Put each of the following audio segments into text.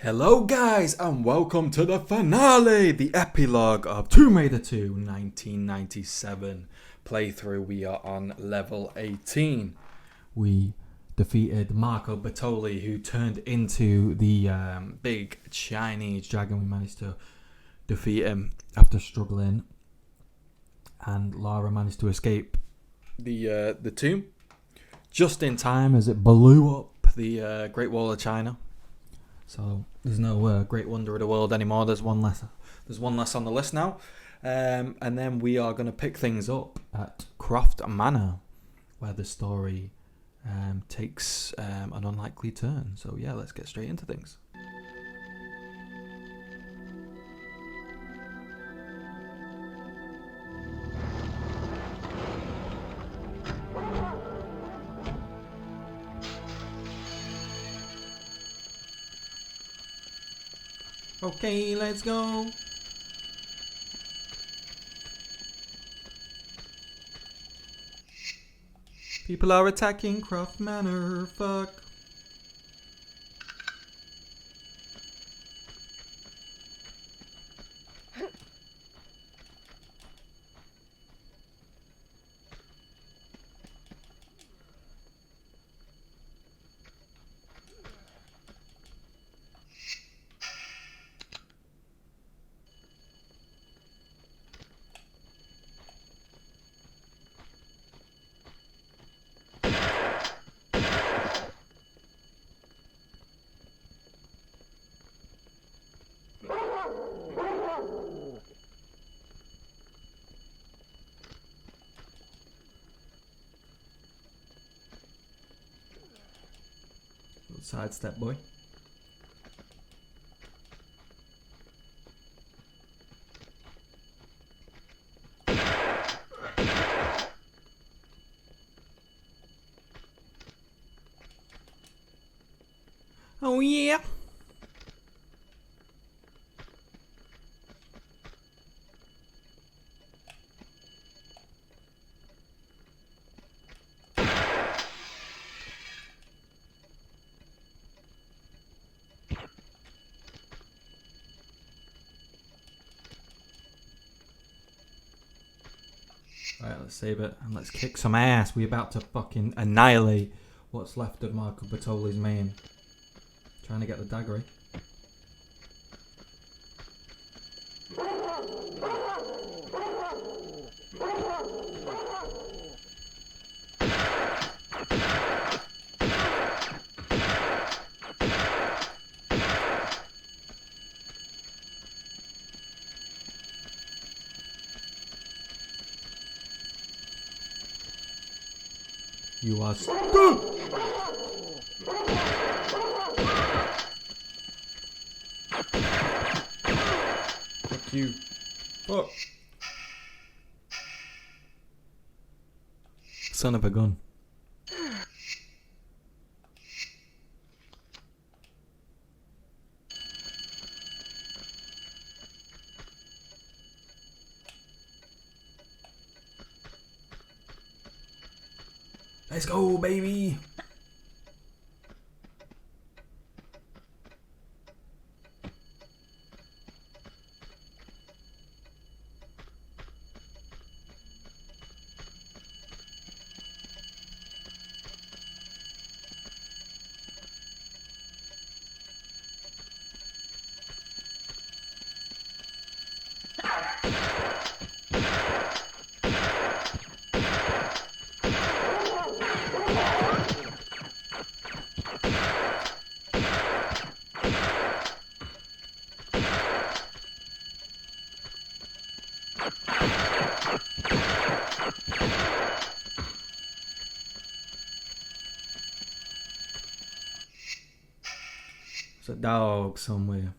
Hello guys and welcome to the finale, the epilogue of Tomb Raider 2 1997 playthrough. We are on level 18. We defeated Marco Bartoli, who turned into the big Chinese dragon. We managed to defeat him after struggling, and Lara managed to escape the tomb just in time as it blew up the Great Wall of China. So there's no Great Wonder of the World anymore. There's one less. There's one less on the list now, and then we are going to pick things up at Croft Manor, where the story takes an unlikely turn. So yeah, let's get straight into things. Okay, let's go. People are attacking Croft Manor. Fuck. Sidestep, boy. Oh yeah. Alright, let's save it and let's kick some ass. We're about to fucking annihilate what's left of Marco Bartoli's main. Trying to get the dagger. You are stuck! Fuck you. Fuck. Son of a gun. Let's go, baby! There's a dog somewhere.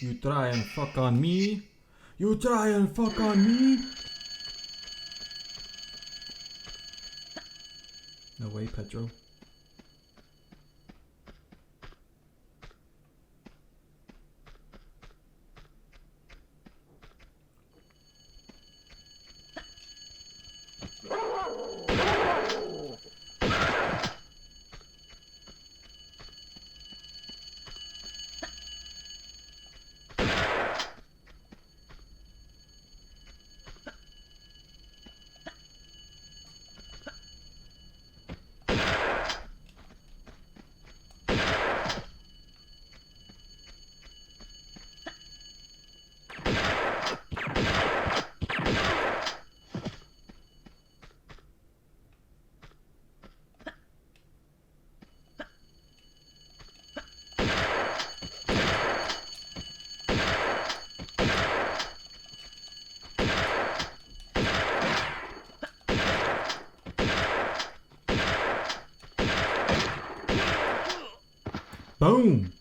You try and fuck on me? You try and fuck on me? No way, Pedro. Boom.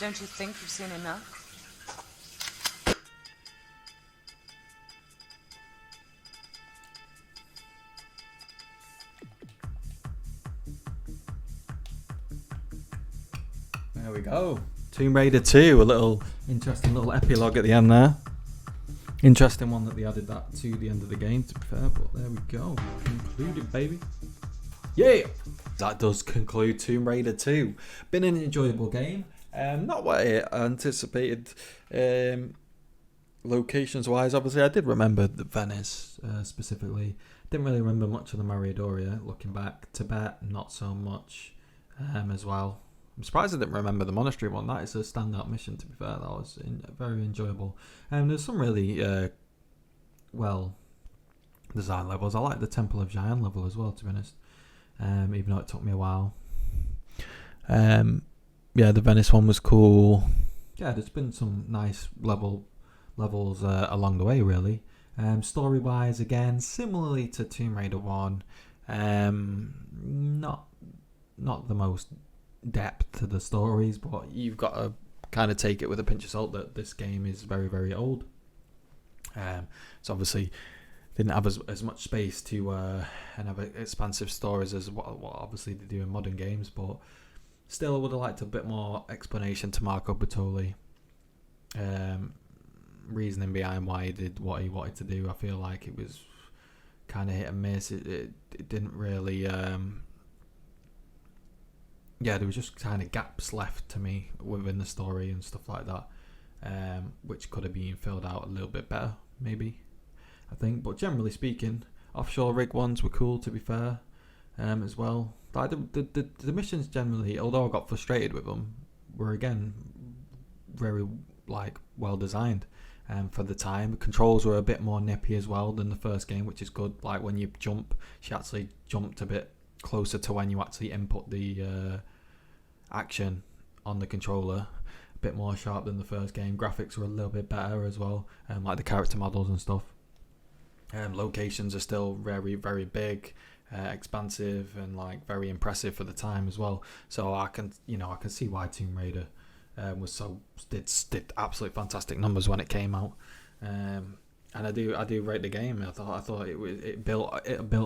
Don't you think you've seen enough? There we go. Tomb Raider 2, a little interesting little epilogue at the end there. Interesting one that they added that to the end of the game, to be fair, but there we go. Concluded, baby. Yeah! That does conclude Tomb Raider 2. Been an enjoyable game. Not what I anticipated locations-wise. Obviously, I did remember the Venice specifically. Didn't really remember much of the Mariadoria. Looking back, Tibet, not so much as well. I'm surprised I didn't remember the monastery one. That is a standout mission, to be fair. That was very enjoyable. There's some really well designed levels. I like the Temple of Xian level as well, to be honest. Even though it took me a while. Yeah, the Venice one was cool. Yeah, there's been some nice levels along the way, really. Story-wise, again, similarly to Tomb Raider 1, not the most depth to the stories, but you've got to kind of take it with a pinch of salt that this game is very, very old. So obviously didn't have as much space to and have expansive stories as what obviously they do in modern games, but still I would have liked a bit more explanation to Marco Bartoli, reasoning behind why he did what he wanted to do. I feel like it was kind of hit and miss. It didn't really there was just kind of gaps left to me within the story and stuff like that, which could have been filled out a little bit better, maybe, I think. But generally speaking, offshore rig ones were cool, to be fair, as well. Like the missions generally, although I got frustrated with them, were again very well designed. For the time, the controls were a bit more nippy as well than the first game, which is good. Like when you jump, she actually jumped a bit closer to when you actually input the action on the controller, a bit more sharp than the first game. Graphics were a little bit better as well, like the character models and stuff. Locations are still very, very big, expansive, and like very impressive for the time as well. So I can see why Tomb Raider did absolute fantastic numbers when it came out. And I do rate the game. I thought it built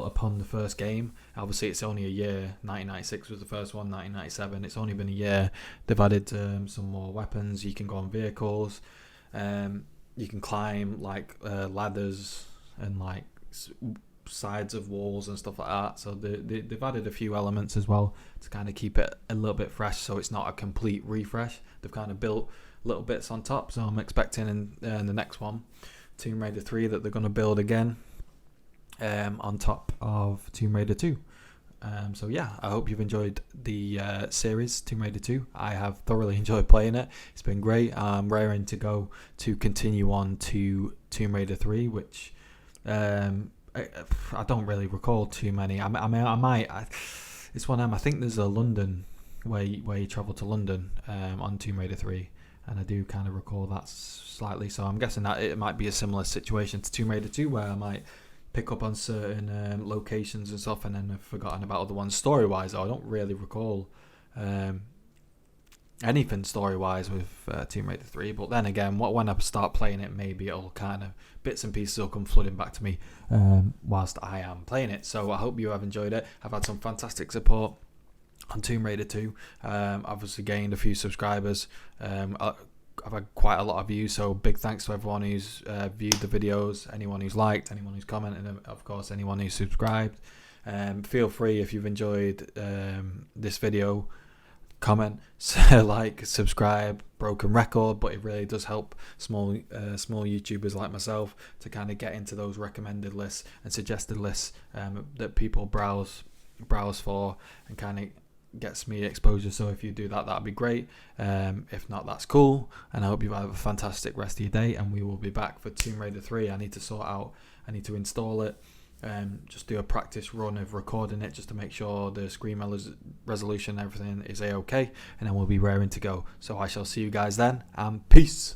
upon the first game. Obviously, it's only a year. 1996 was the first one. 1997. It's only been a year. They've added some more weapons. You can go on vehicles. You can climb ladders and sides of walls and stuff like that. So they've added a few elements as well to kind of keep it a little bit fresh. So it's not a complete refresh. They've kind of built little bits on top. So I'm expecting in the next one, Tomb Raider 3, that they're going to build again on top of Tomb Raider 2. So yeah, I hope you've enjoyed the series Tomb Raider 2. I have thoroughly enjoyed playing it. It's been great. I'm raring to go to continue on to Tomb Raider 3, which I don't really recall too many. I might. It's one of them. I think there's a London where you travel to London on Tomb Raider 3. And I do kind of recall that slightly. So I'm guessing that it might be a similar situation to Tomb Raider 2, where I might pick up on certain locations and stuff and then have forgotten about other ones. Story-wise, I don't really recall anything story-wise with Tomb Raider 3. But then again, when I start playing it, maybe it'll kind of, bits and pieces will come flooding back to me whilst I am playing it. So I hope you have enjoyed it. I've had some fantastic support on Tomb Raider 2. Obviously gained a few subscribers. I've had quite a lot of views, so big thanks to everyone who's viewed the videos, anyone who's liked, anyone who's commented, and of course anyone who's subscribed. Feel free, if you've enjoyed this video, comment, like, subscribe. Broken record, but it really does help small YouTubers like myself to kind of get into those recommended lists and suggested lists that people browse for, and kind of gets me exposure. So if you do that, that'd be great. If not, that's cool, and I hope you have a fantastic rest of your day, and we will be back for Tomb Raider 3. I need to install it, just do a practice run of recording it just to make sure the screen resolution and everything is a-okay, and then we'll be raring to go. So I shall see you guys then, and peace.